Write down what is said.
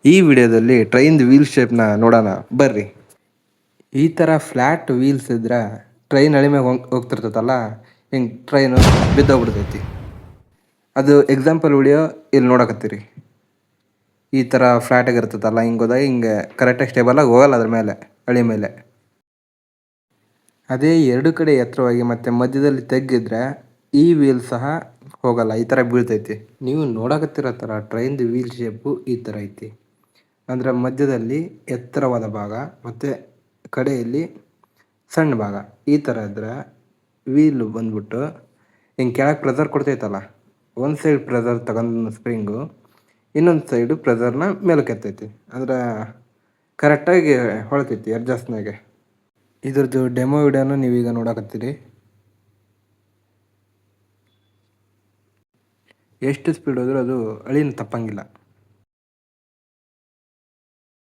ಈ ವಿಡಿಯೋದಲ್ಲಿ ಟ್ರೈನ್ದು ವೀಲ್ ಶೇಪ್ನ ನೋಡೋಣ ಬರ್ರಿ. ಈ ಥರ ಫ್ಲ್ಯಾಟ್ ವೀಲ್ಸ್ ಇದ್ರೆ ಟ್ರೈನ್ ಹಳಿ ಮ್ಯಾಗ ಹೋಗ್ತಿರ್ತೈತಲ್ಲ, ಹಿಂಗೆ ಟ್ರೈನು ಬಿದ್ದೋಗ್ಬಿಡ್ತೈತಿ. ಅದು ಎಕ್ಸಾಂಪಲ್ ವಿಡಿಯೋ ಇಲ್ಲಿ ನೋಡಕತ್ತೀರಿ. ಈ ಥರ ಫ್ಲ್ಯಾಟಾಗಿ ಇರ್ತೈತಲ್ಲ, ಹಿಂಗೆ ಹೋದಾಗ ಹಿಂಗೆ ಕರೆಕ್ಟಾಗಿ ಸ್ಟೇಬಲಾಗಿ ಹೋಗಲ್ಲ ಅದ್ರ ಮೇಲೆ, ಹಳಿ ಮೇಲೆ. ಅದೇ ಎರಡು ಕಡೆ ಎತ್ತರವಾಗಿ ಮತ್ತು ಮಧ್ಯದಲ್ಲಿ ತೆಗ್ಗಿದ್ರೆ ಈ ವೀಲ್ ಸಹ ಹೋಗಲ್ಲ, ಈ ಥರ ಬೀಳ್ತೈತಿ. ನೀವು ನೋಡಕತ್ತಿರೋ ಥರ ಟ್ರೈನ್ದು ವೀಲ್ ಶೇಪು ಈ ಥರ ಐತಿ. ಅಂದರೆ ಮಧ್ಯದಲ್ಲಿ ಎತ್ತರವಾದ ಭಾಗ ಮತ್ತು ಕಡೆಯಲ್ಲಿ ಸಣ್ಣ ಭಾಗ. ಈ ಥರ ಇದ್ದರೆ ವೀಲು ಬಂದ್ಬಿಟ್ಟು ಹಿಂಗೆ ಕೆಳಗೆ ಪ್ರೆಸರ್ ಕೊಡ್ತೈತಲ್ಲ, ಒಂದು ಸೈಡ್ ಪ್ರೆಸರ್ ತಗೊಂಡು ಸ್ಪ್ರಿಂಗು, ಇನ್ನೊಂದು ಸೈಡು ಪ್ರೆಸರ್ನ ಮೇಲಕ್ಕೆ ಎತ್ತೈತಿ. ಅಂದ್ರೆ ಕರೆಕ್ಟಾಗಿ ಹೊಳ್ತೈತಿ ಅಡ್ಜಸ್ಟ್ನಾಗೆ. ಇದ್ರದ್ದು ಡೆಮೋ ವಿಡಿಯೋನ ನೀವೀಗ ನೋಡಕತ್ತೀರಿ. ಎಷ್ಟು ಸ್ಪೀಡ್ ಹೋದರೂ ಅದು ಹಳಿನ ತಪ್ಪಂಗಿಲ್ಲ.